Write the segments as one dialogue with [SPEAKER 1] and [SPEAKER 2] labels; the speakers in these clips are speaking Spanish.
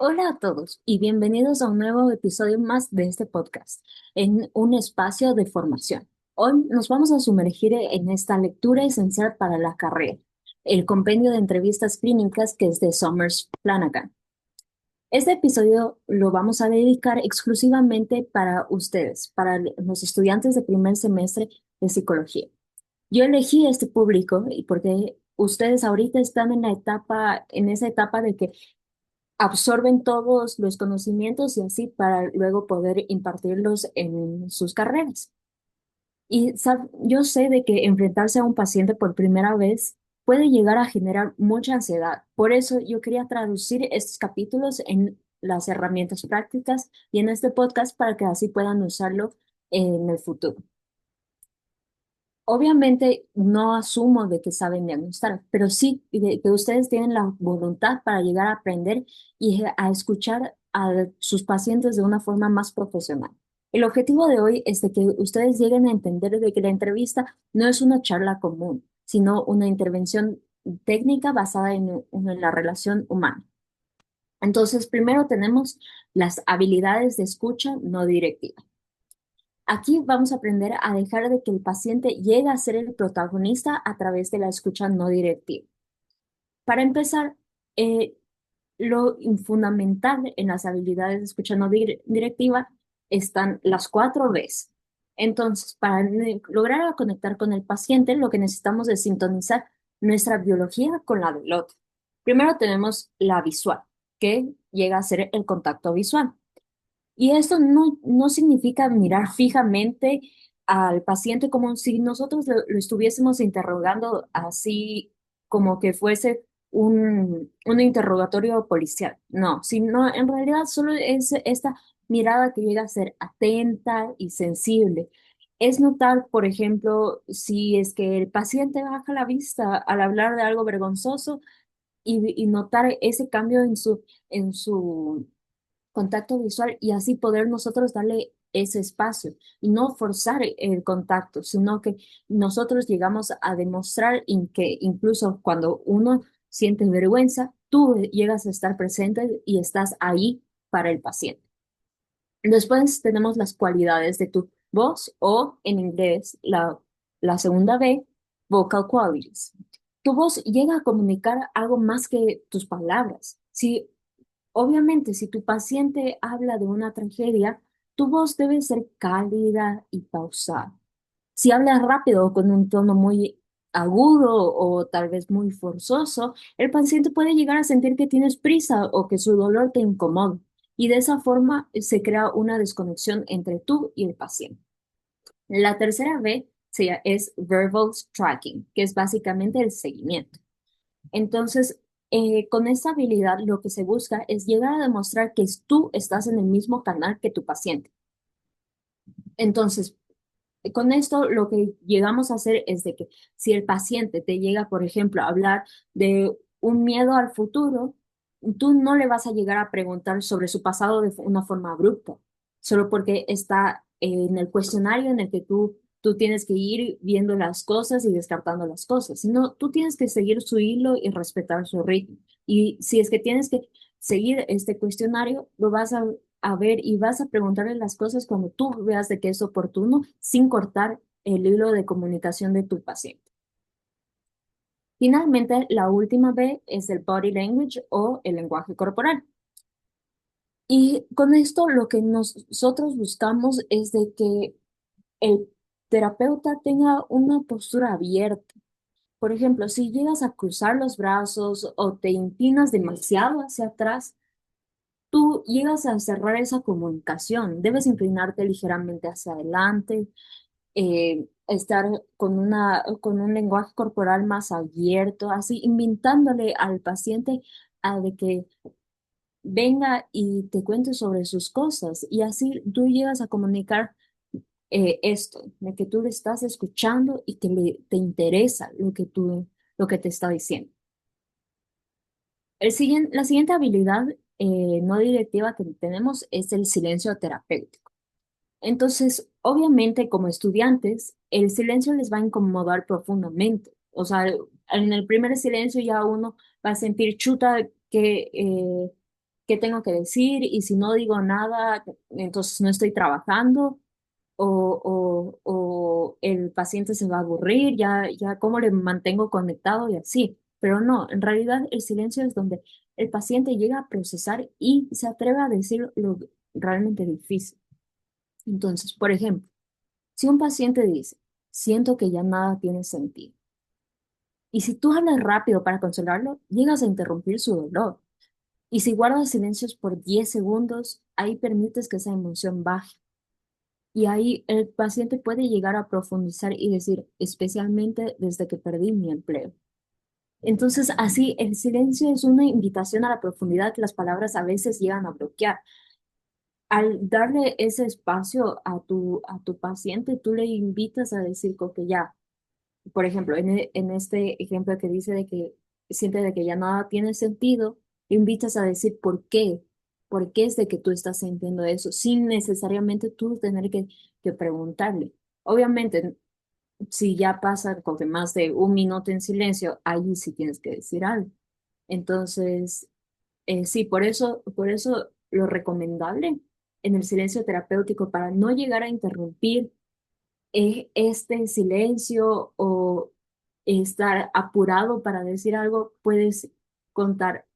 [SPEAKER 1] Hola a todos y bienvenidos a un nuevo episodio más de este podcast, en un espacio de formación. Hoy nos vamos a sumergir en esta lectura esencial para la carrera, el compendio de entrevistas clínicas que es de Summers Flanagan. Este episodio lo vamos a dedicar exclusivamente para ustedes, para los estudiantes de primer semestre de psicología. Yo elegí este público y porque ustedes ahorita están en esa etapa de que absorben todos los conocimientos y así para luego poder impartirlos en sus carreras. Yo sé de que enfrentarse a un paciente por primera vez puede llegar a generar mucha ansiedad. Por eso yo quería traducir estos capítulos en las herramientas prácticas y en este podcast para que así puedan usarlo en el futuro. Obviamente no asumo de que saben diagnosticar, pero sí de que ustedes tienen la voluntad para llegar a aprender y a escuchar a sus pacientes de una forma más profesional. El objetivo de hoy es de que ustedes lleguen a entender de que la entrevista no es una charla común, sino una intervención técnica basada en la relación humana. Entonces, primero tenemos las habilidades de escucha no directiva. Aquí vamos a aprender a dejar de que el paciente llegue a ser el protagonista a través de la escucha no directiva. Para empezar, eh, lo fundamental en las habilidades de escucha no directiva están las 4 Bs. Entonces, para lograr conectar con el paciente, lo que necesitamos es sintonizar nuestra biología con la del otro. Primero tenemos la visual, que llega a ser el contacto visual. Y esto no significa mirar fijamente al paciente como si nosotros lo estuviésemos interrogando así como que fuese un interrogatorio policial. No, sino en realidad solo es esta mirada que llega a ser atenta y sensible. Es notar, por ejemplo, si es que el paciente baja la vista al hablar de algo vergonzoso y notar ese cambio en su contacto visual y así poder nosotros darle ese espacio y no forzar el contacto, sino que nosotros llegamos a demostrar que incluso cuando uno siente vergüenza, tú llegas a estar presente y estás ahí para el paciente. Después tenemos las cualidades de tu voz o en inglés la segunda B, vocal qualities. Tu voz llega a comunicar algo más que tus palabras. Si Obviamente, si tu paciente habla de una tragedia, tu voz debe ser cálida y pausada. Si hablas rápido o con un tono muy agudo o tal vez muy forzoso, el paciente puede llegar a sentir que tienes prisa o que su dolor te incomoda. Y de esa forma se crea una desconexión entre tú y el paciente. La tercera B es verbal tracking, que es básicamente el seguimiento. Entonces, con esta habilidad lo que se busca es llegar a demostrar que tú estás en el mismo canal que tu paciente. Entonces, con esto lo que llegamos a hacer es de que si el paciente te llega, por ejemplo, a hablar de un miedo al futuro, tú no le vas a llegar a preguntar sobre su pasado de una forma abrupta, solo porque está en el cuestionario en el que tú tienes que ir viendo las cosas y descartando las cosas, sino tú tienes que seguir su hilo y respetar su ritmo. Y si es que tienes que seguir este cuestionario, lo vas a ver y vas a preguntarle las cosas cuando tú veas de que es oportuno sin cortar el hilo de comunicación de tu paciente. Finalmente, la última B es el body language o el lenguaje corporal. Y con esto lo que nosotros buscamos es de que el terapeuta tenga una postura abierta. Por ejemplo, si llegas a cruzar los brazos o te inclinas demasiado hacia atrás, tú llegas a cerrar esa comunicación. Debes inclinarte ligeramente hacia adelante, estar con un lenguaje corporal más abierto, así invitándole al paciente a de que venga y te cuente sobre sus cosas y así tú llegas a comunicar esto, de que tú le estás escuchando y que te interesa lo que te está diciendo. La siguiente habilidad no directiva que tenemos es el silencio terapéutico. Entonces, obviamente, como estudiantes, el silencio les va a incomodar profundamente. O sea, en el primer silencio ya uno va a sentir chuta que qué tengo que decir y si no digo nada, entonces no estoy trabajando o el paciente se va a aburrir, ya cómo le mantengo conectado y así. Pero no, en realidad el silencio es donde el paciente llega a procesar y se atreve a decir lo realmente difícil. Entonces, por ejemplo, si un paciente dice, siento que ya nada tiene sentido, y si tú hablas rápido para consolarlo, llegas a interrumpir su dolor. Y si guardas silencios por 10 segundos, ahí permites que esa emoción baje. Y ahí el paciente puede llegar a profundizar y decir, especialmente desde que perdí mi empleo. Entonces, así, el silencio es una invitación a la profundidad que las palabras a veces llegan a bloquear. Al darle ese espacio a tu paciente, tú le invitas a decir como que ya, por ejemplo, en este ejemplo que dice de que siente de que ya nada tiene sentido, le invitas a decir por qué es de que tú estás sintiendo eso, sin necesariamente tú tener que preguntarle. Obviamente, si ya pasa como que más de un minuto en silencio, ahí sí tienes que decir algo. Entonces, sí, por eso lo recomendable en el silencio terapéutico para no llegar a interrumpir es este silencio o estar apurado para decir algo, puedes contar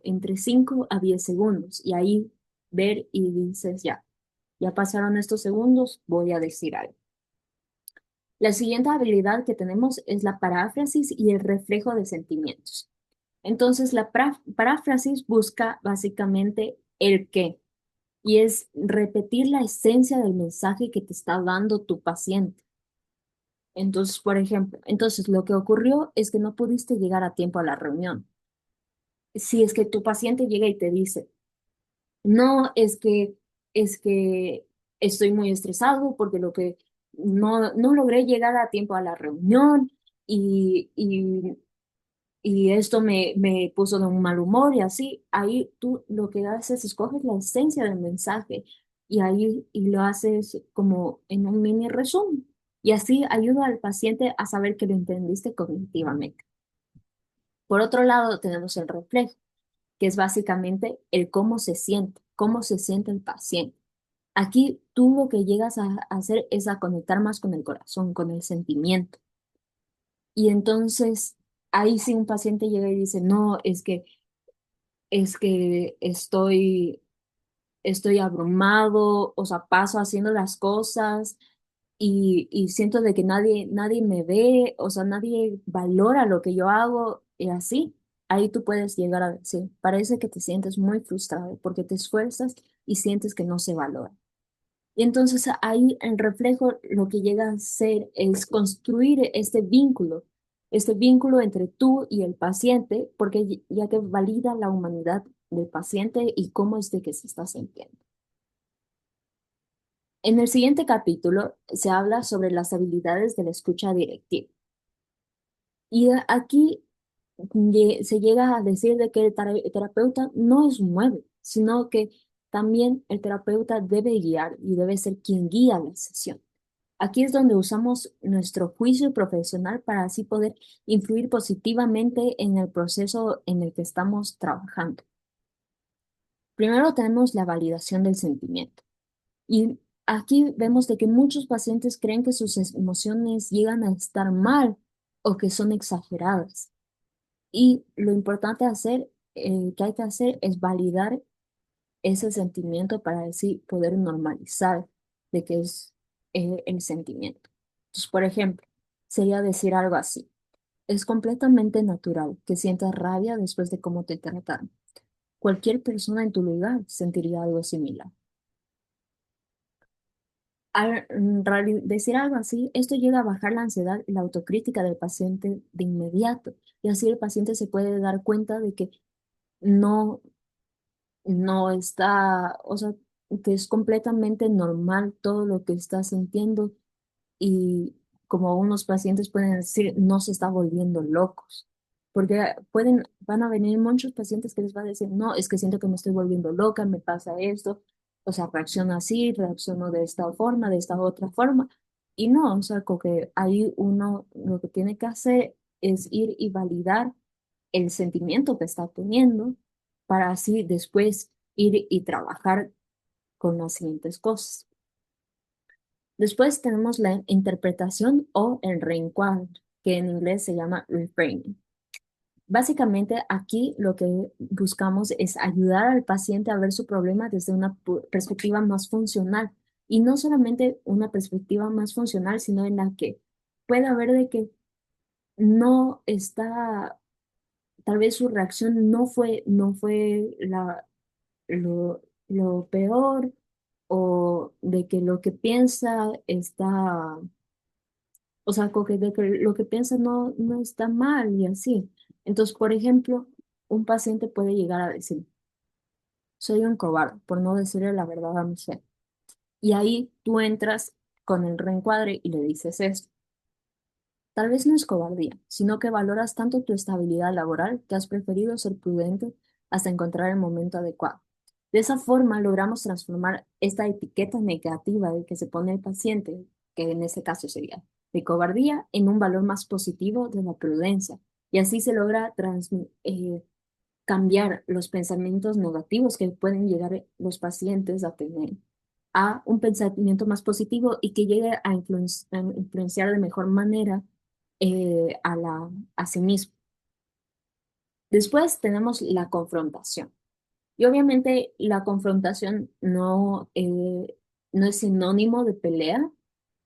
[SPEAKER 1] entre 5 a 10 segundos y ahí ver y dices, ya pasaron estos segundos, voy a decir algo. La siguiente habilidad que tenemos es la paráfrasis y el reflejo de sentimientos. Entonces, la paráfrasis busca básicamente el qué y es repetir la esencia del mensaje que te está dando tu paciente. Entonces, por ejemplo, entonces lo que ocurrió es que no pudiste llegar a tiempo a la reunión. Si es que tu paciente llega y te dice, no, es que estoy muy estresado porque lo que no logré llegar a tiempo a la reunión y, y, y esto me puso de un mal humor y así, ahí tú lo que haces es escoges la esencia del mensaje y ahí y lo haces como en un mini resumen. Y así ayuda al paciente a saber que lo entendiste cognitivamente. Por otro lado, tenemos el reflejo, que es básicamente el cómo se siente el paciente. Aquí tú lo que llegas a hacer es a conectar más con el corazón, con el sentimiento. Y entonces, ahí si un paciente llega y dice, no, es que estoy abrumado, o sea, paso haciendo las cosas y siento de que nadie me ve, o sea, nadie valora lo que yo hago y así. Ahí tú puedes llegar a decir, parece que te sientes muy frustrado porque te esfuerzas y sientes que no se valora. Y entonces ahí el reflejo lo que llega a ser es construir este vínculo entre tú y el paciente, porque ya que valida la humanidad del paciente y cómo es de que se está sintiendo. En el siguiente capítulo se habla sobre las habilidades de la escucha directiva. Y aquí se llega a decir de que el terapeuta no es un mueble, sino que también el terapeuta debe guiar y debe ser quien guía la sesión. Aquí es donde usamos nuestro juicio profesional para así poder influir positivamente en el proceso en el que estamos trabajando. Primero tenemos la validación del sentimiento. Y aquí vemos de que muchos pacientes creen que sus emociones llegan a estar mal o que son exageradas. Y lo importante que hay que hacer es validar ese sentimiento para así poder normalizar de qué es el sentimiento. Entonces, por ejemplo, sería decir algo así. Es completamente natural que sientas rabia después de cómo te trataron. Cualquier persona en tu lugar sentiría algo similar. Al decir algo así, esto llega a bajar la ansiedad y la autocrítica del paciente de inmediato. Y así el paciente se puede dar cuenta de que no, no está, o sea, que es completamente normal todo lo que está sintiendo y como unos pacientes pueden decir, no se está volviendo locos. Porque van a venir muchos pacientes que les va a decir, no, es que siento que me estoy volviendo loca, me pasa esto, o sea, reacciono así, reacciono de esta forma, de esta otra forma. Y no, o sea, como que ahí uno lo que tiene que hacer es ir y validar el sentimiento que está teniendo para así después ir y trabajar con las siguientes cosas. Después tenemos la interpretación o el reencuadre, que en inglés se llama reframing. Básicamente aquí lo que buscamos es ayudar al paciente a ver su problema desde una perspectiva más funcional y no solamente una perspectiva más funcional, sino en la que pueda ver de que no está, tal vez su reacción no fue lo peor o de que lo que piensa está, o sea, de que lo que piensa no está mal y así. Entonces, por ejemplo, un paciente puede llegar a decir, soy un cobarde por no decirle la verdad a mi jefe. Y ahí tú entras con el reencuadre y le dices esto. Tal vez no es cobardía, sino que valoras tanto tu estabilidad laboral que has preferido ser prudente hasta encontrar el momento adecuado. De esa forma logramos transformar esta etiqueta negativa de que se pone el paciente, que en este caso sería de cobardía, en un valor más positivo de la prudencia. Y así se logra cambiar los pensamientos negativos que pueden llegar los pacientes a tener a un pensamiento más positivo y que llegue a influenciar de mejor manera a sí mismo. Después tenemos la confrontación. Y obviamente la confrontación no es sinónimo de pelea,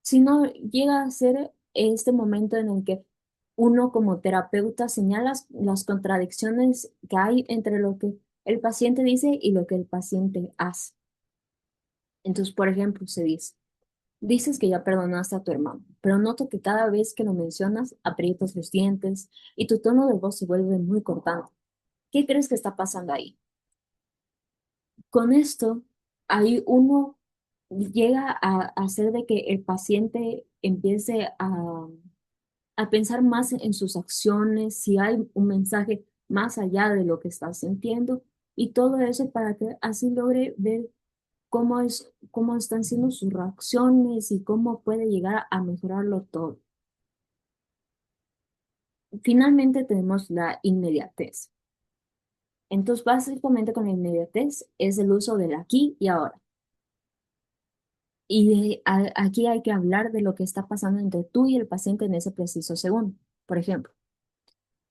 [SPEAKER 1] sino llega a ser este momento en el que uno como terapeuta señala las contradicciones que hay entre lo que el paciente dice y lo que el paciente hace. Entonces, por ejemplo, se dice, dices que ya perdonaste a tu hermano, pero noto que cada vez que lo mencionas aprietas los dientes y tu tono de voz se vuelve muy cortante. ¿Qué crees que está pasando ahí? Con esto, ahí uno llega a hacer de que el paciente empiece a pensar más en sus acciones, si hay un mensaje más allá de lo que está sintiendo y todo eso para que así logre ver cómo están siendo sus reacciones y cómo puede llegar a mejorarlo todo. Finalmente tenemos la inmediatez. Entonces, básicamente con la inmediatez es el uso del aquí y ahora. Y aquí hay que hablar de lo que está pasando entre tú y el paciente en ese preciso segundo. Por ejemplo,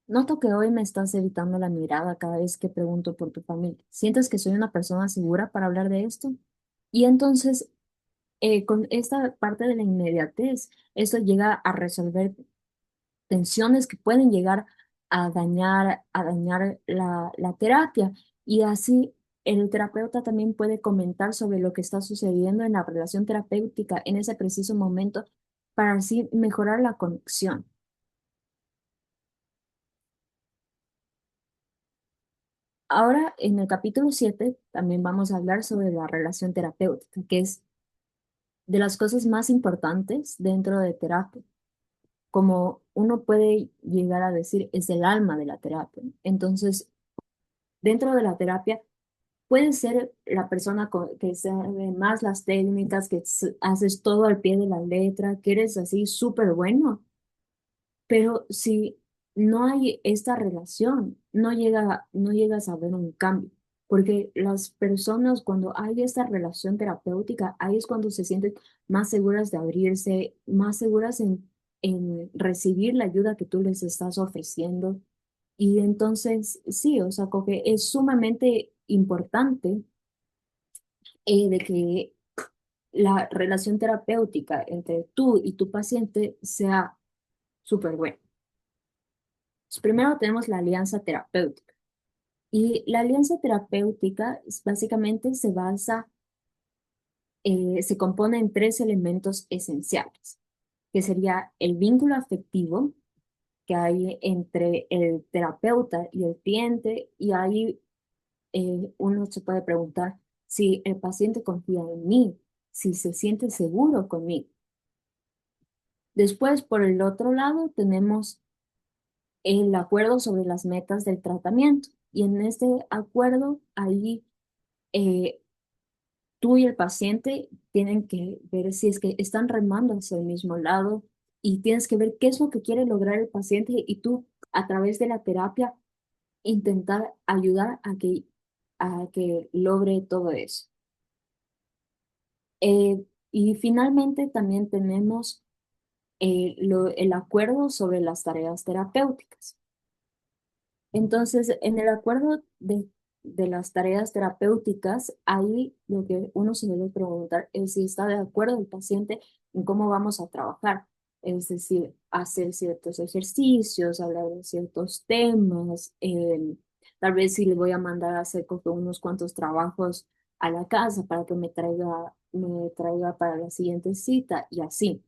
[SPEAKER 1] noto que hoy me estás evitando la mirada cada vez que pregunto por tu familia. ¿Sientes que soy una persona segura para hablar de esto? Y entonces, con esta parte de la inmediatez, esto llega a resolver tensiones que pueden llegar a dañar la terapia. Y así el terapeuta también puede comentar sobre lo que está sucediendo en la relación terapéutica en ese preciso momento para así mejorar la conexión. Ahora, en el capítulo 7 también vamos a hablar sobre la relación terapéutica, que es de las cosas más importantes dentro de terapia. Como uno puede llegar a decir, es el alma de la terapia. Entonces, dentro de la terapia, puede ser la persona que sabe más las técnicas, que haces todo al pie de la letra, que eres así súper bueno, pero si no hay esta relación, no llegas a ver un cambio, porque las personas cuando hay esta relación terapéutica, ahí es cuando se sienten más seguras de abrirse, más seguras en recibir la ayuda que tú les estás ofreciendo. Y entonces, sí, o sea, como que es sumamente importante de que la relación terapéutica entre tú y tu paciente sea súper buena. Primero tenemos la alianza terapéutica. Y la alianza terapéutica básicamente se compone en tres elementos esenciales, que sería el vínculo afectivo que hay entre el terapeuta y el cliente, y ahí uno se puede preguntar si el paciente confía en mí, si se siente seguro conmigo. Después, por el otro lado, tenemos el acuerdo sobre las metas del tratamiento. Y en este acuerdo, ahí eh, tú y el paciente tienen que ver si es que están remando hacia el mismo lado y tienes que ver qué es lo que quiere lograr el paciente y tú, a través de la terapia, intentar ayudar a que a que logre todo eso. Y finalmente también tenemos el acuerdo sobre las tareas terapéuticas. Entonces, en el acuerdo de las tareas terapéuticas, ahí lo que uno se debe preguntar es si está de acuerdo el paciente en cómo vamos a trabajar. Es decir, hacer ciertos ejercicios, hablar de ciertos temas, tal vez si le voy a mandar a hacer como que unos cuantos trabajos a la casa para que me traiga para la siguiente cita y así.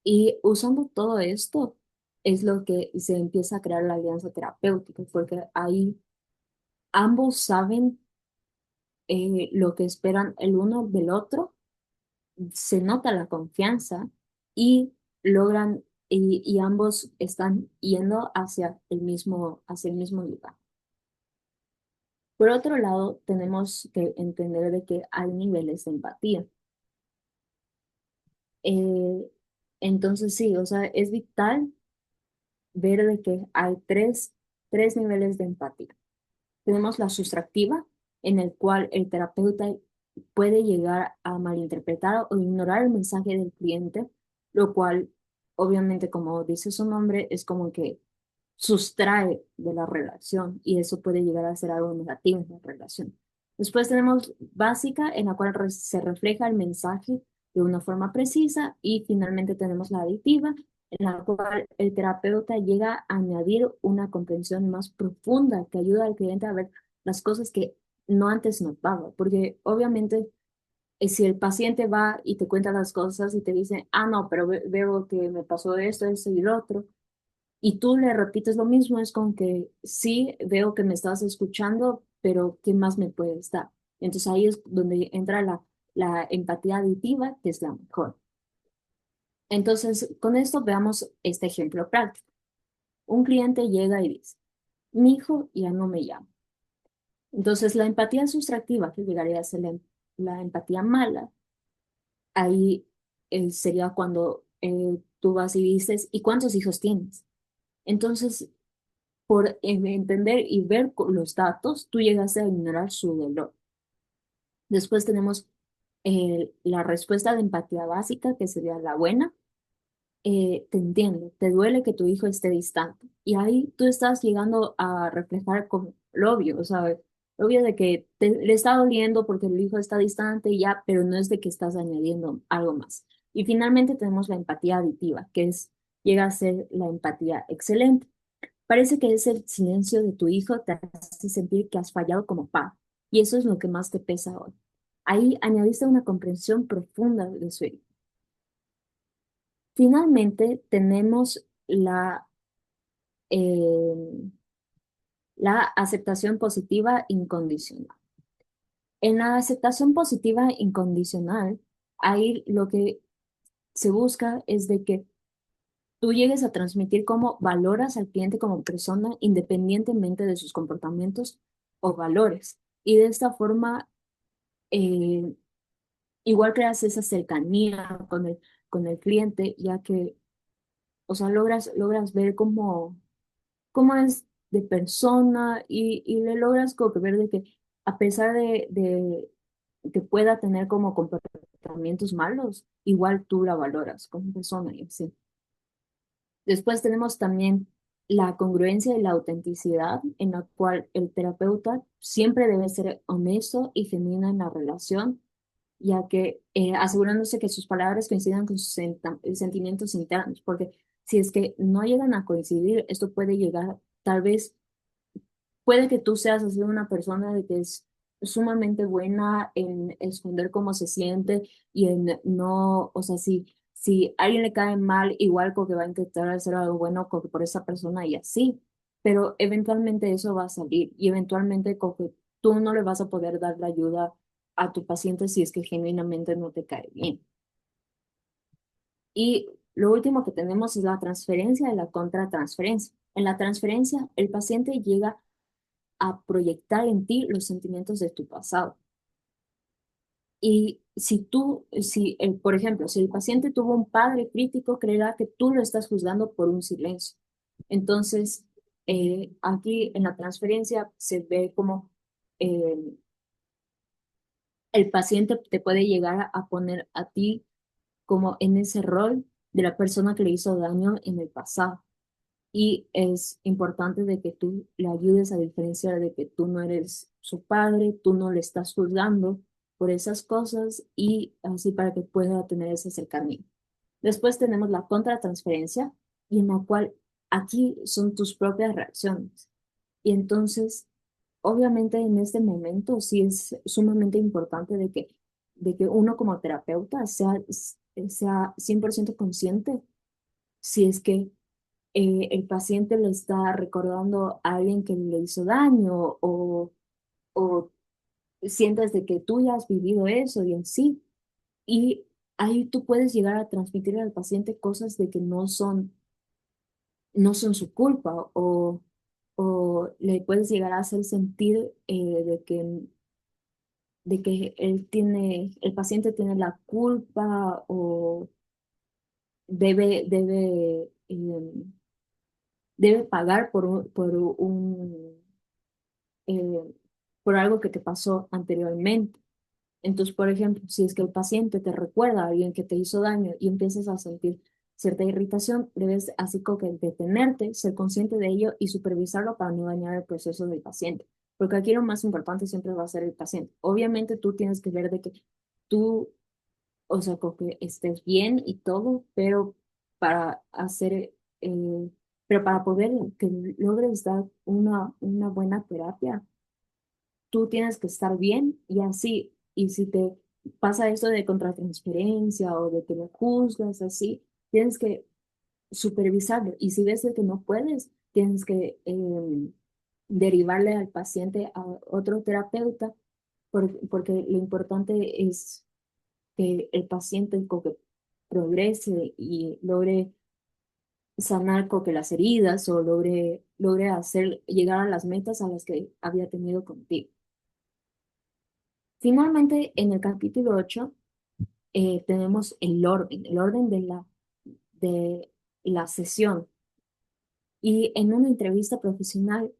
[SPEAKER 1] Y usando todo esto es lo que se empieza a crear la alianza terapéutica, porque ahí ambos saben lo que esperan el uno del otro, se nota la confianza y logran, y ambos están yendo hacia el mismo lugar. Por otro lado, tenemos que entender de que hay niveles de empatía. Eh, entonces, sí, o sea, es vital ver de que hay tres niveles de empatía. Tenemos la sustractiva, en el cual el terapeuta puede llegar a malinterpretar o ignorar el mensaje del cliente, lo cual, obviamente, como dice su nombre, es como que sustrae de la relación y eso puede llegar a ser algo negativo en la relación. Después tenemos básica, en la cual se refleja el mensaje de una forma precisa y finalmente tenemos la aditiva, en la cual el terapeuta llega a añadir una comprensión más profunda que ayuda al cliente a ver las cosas que no antes notaba, porque obviamente si el paciente va y te cuenta las cosas y te dice, ah, no, pero veo que me pasó esto y lo otro, y tú le repites lo mismo, es con que sí, veo que me estás escuchando, pero ¿qué más me puedes dar? Entonces ahí es donde entra la empatía aditiva, que es la mejor. Entonces, con esto veamos este ejemplo práctico. Un cliente llega y dice, mi hijo ya no me llama. Entonces, la empatía sustractiva, que llegaría a ser la empatía mala, ahí sería cuando tú vas y dices, ¿y cuántos hijos tienes? Entonces, por entender y ver los datos, tú llegaste a ignorar su dolor. Después tenemos la respuesta de empatía básica, que sería la buena. Te entiendo, te duele que tu hijo esté distante. Y ahí tú estás llegando a reflejar con lo obvio, o sea, lo obvio de que le está doliendo porque el hijo está distante y ya, pero no es de que estás añadiendo algo más. Y finalmente tenemos la empatía aditiva, llega a ser la empatía excelente. Parece que es el silencio de tu hijo te hace sentir que has fallado como padre, y eso es lo que más te pesa hoy. Ahí añadiste una comprensión profunda de su hijo. Finalmente, tenemos eh, la aceptación positiva incondicional. En la aceptación positiva incondicional, ahí lo que se busca es de que tú llegues a transmitir cómo valoras al cliente como persona independientemente de sus comportamientos o valores. Y de esta forma, eh, igual creas esa cercanía con el cliente, ya que, o sea, logras ver cómo es de persona y le logras como que ver de que a pesar de que pueda tener como comportamientos malos, igual tú la valoras como persona y así. Después tenemos también la congruencia y la autenticidad, en la cual el terapeuta siempre debe ser honesto y genuino en la relación, ya que asegurándose que sus palabras coincidan con sus sentimientos internos, porque si es que no llegan a coincidir, esto puede llegar, tal vez, puede que tú seas así una persona de que es sumamente buena en esconder cómo se siente y en no, o sea, si a alguien le cae mal, igual como que va a intentar hacer algo bueno como que por esa persona y así, pero eventualmente eso va a salir y eventualmente como que tú no le vas a poder dar la ayuda a tu paciente si es que genuinamente no te cae bien. Y lo último que tenemos es la transferencia y la contratransferencia. En la transferencia, el paciente llega a proyectar en ti los sentimientos de tu pasado. Y por ejemplo, si el paciente tuvo un padre crítico, creerá que tú lo estás juzgando por un silencio. Entonces, aquí en la transferencia se ve como eh, el paciente te puede llegar a poner a ti como en ese rol de la persona que le hizo daño en el pasado. Y es importante de que tú le ayudes a diferenciar de que tú no eres su padre, tú no le estás juzgando por esas cosas y así para que pueda tener ese acercamiento. Después tenemos la contratransferencia y en la cual aquí son tus propias reacciones. Y entonces, obviamente en este momento sí es sumamente importante de que uno como terapeuta sea 100% consciente si es que el paciente le está recordando a alguien que le hizo daño o sientas de que tú ya has vivido eso y así. Y ahí tú puedes llegar a transmitir al paciente cosas de que no son su culpa o le puedes llegar a hacer sentir de que el paciente tiene la culpa o debe pagar eh, por algo que te pasó anteriormente. Entonces, por ejemplo, si es que el paciente te recuerda a alguien que te hizo daño y empiezas a sentir cierta irritación, debes así como que detenerte, ser consciente de ello y supervisarlo para no dañar el proceso del paciente. Porque aquí lo más importante siempre va a ser el paciente. Obviamente tú tienes que ver de que tú, o sea, como que estés bien y todo, para hacer, eh, pero para poder que logres dar una buena terapia tú tienes que estar bien y así. Y si te pasa esto de contratransferencia o de que lo juzgas así, tienes que supervisarlo. Y si ves de que no puedes, tienes que derivarle al paciente a otro terapeuta, porque lo importante es que el paciente como que progrese y logre sanar como que las heridas o logre hacer llegar a las metas a las que había tenido contigo. Finalmente, en el capítulo 8 tenemos el orden de la sesión. Y en una entrevista profesional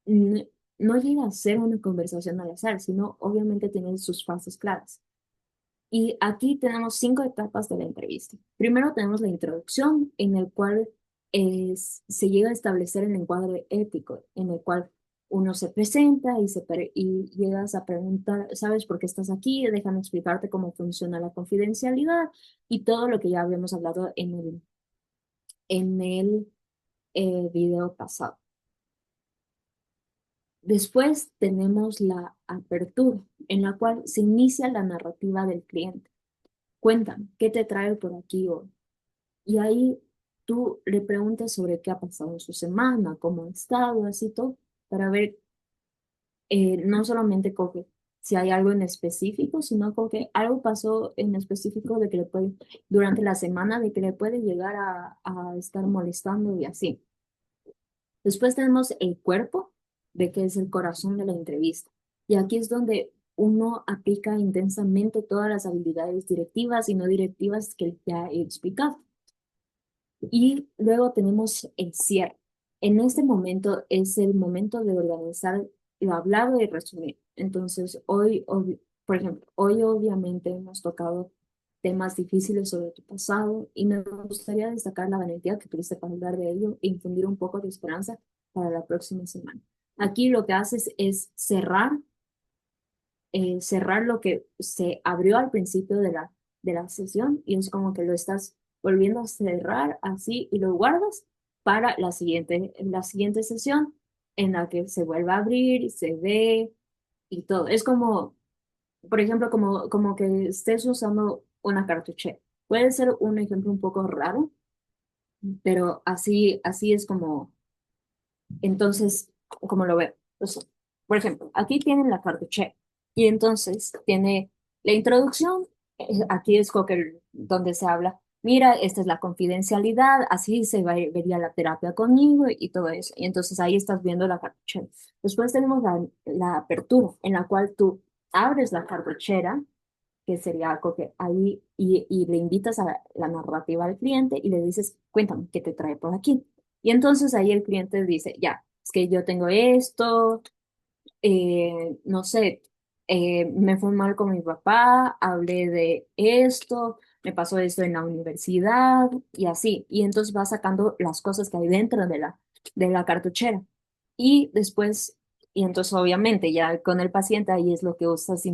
[SPEAKER 1] n- no llega a ser una conversación al azar, sino obviamente tiene sus fases claras. Y aquí tenemos 5 etapas de la entrevista. Primero tenemos la introducción, en el cual se llega a establecer el encuadre ético, en el cual uno se presenta y llegas a preguntar, ¿sabes por qué estás aquí? Déjame explicarte cómo funciona la confidencialidad y todo lo que ya habíamos hablado en el video pasado. Después tenemos la apertura, en la cual se inicia la narrativa del cliente. Cuéntame, ¿qué te trae por aquí hoy? Y ahí tú le preguntas sobre qué ha pasado en su semana, cómo ha estado, así todo, para ver no solamente coge si hay algo en específico, sino que algo pasó en específico de que le puede, durante la semana, de que le puede llegar a estar molestando y así. Después tenemos el cuerpo, de que es el corazón de la entrevista. Y aquí es donde uno aplica intensamente todas las habilidades directivas y no directivas que ya he explicado. Y luego tenemos el cierre. En este momento es el momento de organizar lo hablado y resumir. Entonces, por ejemplo, hoy obviamente hemos tocado temas difíciles sobre tu pasado y me gustaría destacar la valentía que tuviste para hablar de ello e infundir un poco de esperanza para la próxima semana. Aquí lo que haces es cerrar lo que se abrió al principio de la sesión y es como que lo estás volviendo a cerrar así y lo guardas para la siguiente sesión en la que se vuelve a abrir y se ve y todo. Es como, por ejemplo, como que estés usando una cartuchera. Puede ser un ejemplo un poco raro, pero así es como entonces, como lo veo. Entonces, por ejemplo, aquí tienen la cartuchera y entonces tiene la introducción, aquí es como que donde se habla, mira, esta es la confidencialidad, así vería la terapia conmigo y todo eso. Y entonces ahí estás viendo la cartuchera. Después tenemos la apertura, en la cual tú abres la cartuchera, que sería como que ahí, y le invitas a la narrativa al cliente y le dices, cuéntame, ¿qué te trae por aquí? Y entonces ahí el cliente dice, ya, es que yo tengo esto, no sé, me fue mal con mi papá, hablé de esto, me pasó esto en la universidad y así. Y entonces va sacando las cosas que hay dentro de la cartuchera. Y después, y entonces obviamente ya con el paciente ahí es lo que usas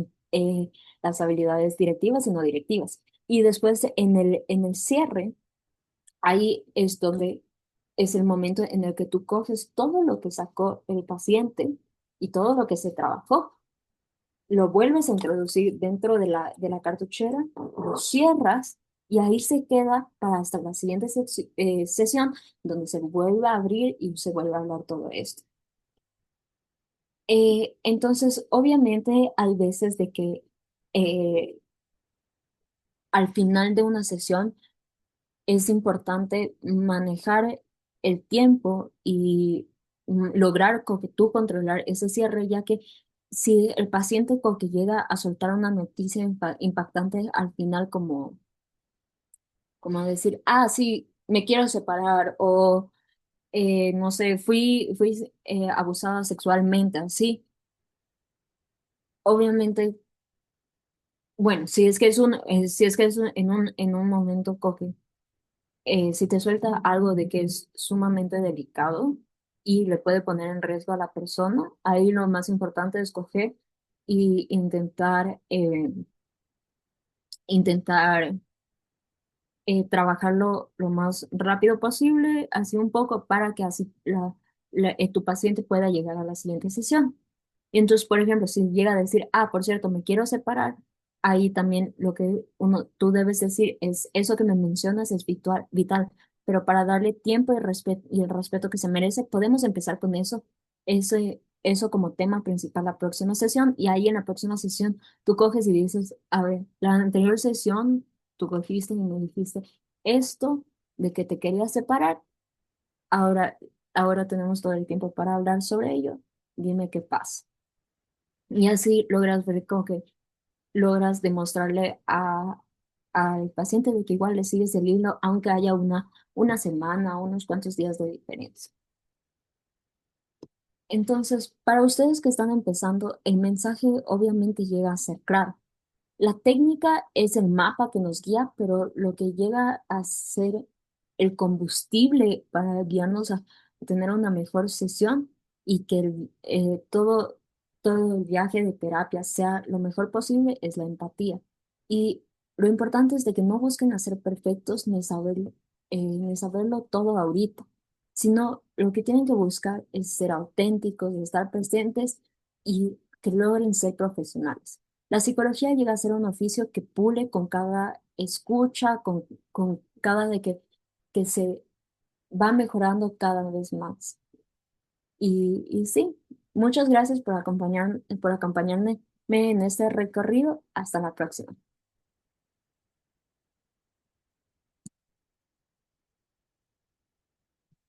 [SPEAKER 1] las habilidades directivas y no directivas. Y después en el cierre, ahí es donde es el momento en el que tú coges todo lo que sacó el paciente y todo lo que se trabajó, lo vuelves a introducir dentro de la cartuchera, lo cierras y ahí se queda para hasta la siguiente sesión donde se vuelve a abrir y se vuelve a hablar todo esto. Entonces, obviamente hay veces de que eh, al final de una sesión es importante manejar el tiempo y lograr que tú controlar ese cierre, ya que si el paciente con que llega a soltar una noticia impactante al final como decir, ah, sí, me quiero separar o no sé, fui abusada sexualmente, así, obviamente, bueno, si es que si es que es en un momento coque si te suelta algo de que es sumamente delicado y le puede poner en riesgo a la persona, ahí lo más importante es coger y intentar trabajarlo lo más rápido posible, así un poco para que así tu paciente pueda llegar a la siguiente sesión. Y entonces, por ejemplo, si llega a decir, ah, por cierto, me quiero separar, ahí también lo que tú debes decir es, eso que me mencionas es vital, pero para darle tiempo y el respeto que se merece, podemos empezar con eso como tema principal la próxima sesión, y ahí en la próxima sesión tú coges y dices, a ver, la anterior sesión tú cogiste y me dijiste esto de que te querías separar, ahora, ahora tenemos todo el tiempo para hablar sobre ello, dime qué pasa. Y así logras ver como que logras demostrarle al paciente de que igual le sigues el hilo, aunque haya una semana, unos cuantos días de diferencia. Entonces, para ustedes que están empezando, el mensaje obviamente llega a ser claro. La técnica es el mapa que nos guía, pero lo que llega a ser el combustible para guiarnos a tener una mejor sesión y que todo el viaje de terapia sea lo mejor posible es la empatía. Y lo importante es de que no busquen hacer perfectos ni saberlo todo ahorita, sino lo que tienen que buscar es ser auténticos, estar presentes y que logren ser profesionales. La psicología llega a ser un oficio que pule con cada escucha, con cada que se va mejorando cada vez más. Y sí, muchas gracias por acompañarme en este recorrido. Hasta la próxima.